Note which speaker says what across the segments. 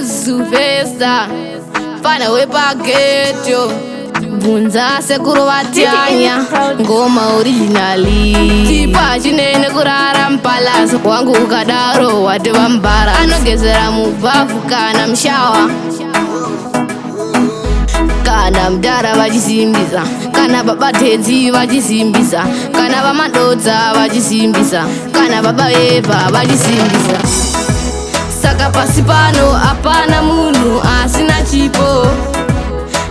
Speaker 1: superstar fana wepageto bvunza sekuru vatanya ngoma originali tipa chinene kurara mpalaso wangu ukadaro wateva mbara anogezera mubhafu kana mshawa kana mdara vachisimbisa kana baba tenzi vachisimbisa kana vamadodza vachisimbisa kana baba eva vachisimbisa. Saka pasi pano hapana munhu asina chipo,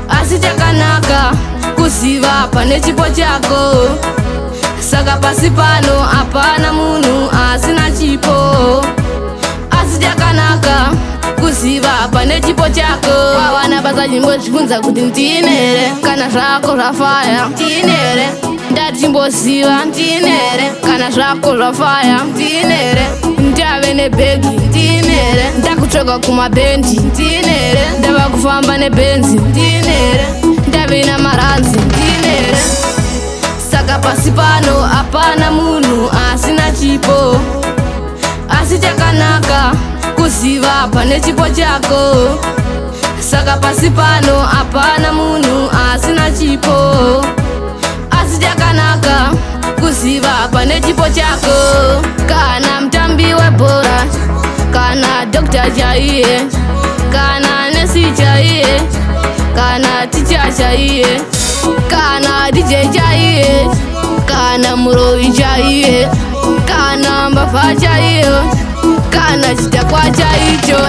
Speaker 1: asi chakanaka kuziva pane chipo chako. Saka pasi pano hapana munhu asina chipo, asi chakanaka kuziva pane chipo chako. Vana vasachimbozifunza kuti ndinere kana zvako zvafaya ndinere, ndati chimboziva ndinere kana zvako zvafaya ndinere, ndave nebhegi ndinere, ndakutsvaka kumabendi ndinere, ndava kufamba nebenzi ndinere, ndave namaranzi ndinere. Saka pasi pano hapana munhu asina chipo, asi chakanaka kuziva pane chipo chako. Saka pasi pano hapana munhu asina chipo, asi chakanaka kuziva pane chipo chako. Kana mutambi webhora kana dokta chaiye kana nesi chaiye kana ticha chaiye kana DJ chaiye kana murovi chaiye kana mbavha chaiye kana chidakwa chaicho.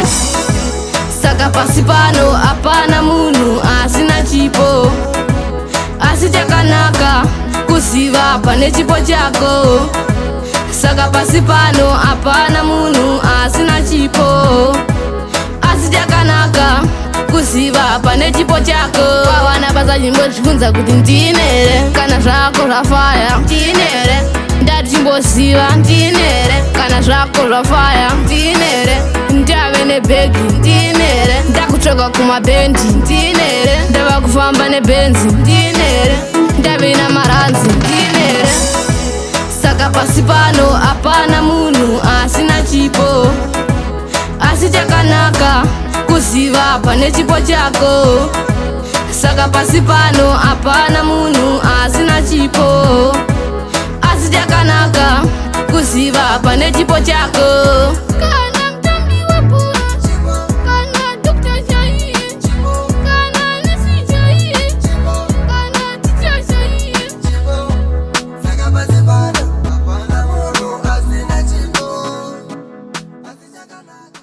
Speaker 1: Saka pasi pano hapana munhu asina chipo, asi chakanaka kuziva pane chipo chako. Saka pasi pano hapana munhu asina chipo, asi chakanaka kuziva pane chipo chako. Vana vasachimbozifunza kuti ndinere kana zvako zvafaya ndinere, ndati chimboziva ndinere kana zvako zvafaya ndinere, ndave nebhegi ndinere, ndakutsvaka kumabendi ndinere, ndava kufamba nebenzi ndinere, ndave namaranzi ndinere. Saka pasi pano hapana munhu asina chipo, asi chakanaka kuziva pane chipo chako. Saka pasi pano hapana munhu asina chipo, asi chakanaka kuziva pane chipo chako. Kana mutambi webhora kana dokta chaiye kana nesi chaiye kana ticha chaiye.
Speaker 2: Saka pasi pano hapana munhu asina chipo, asi chakanaka.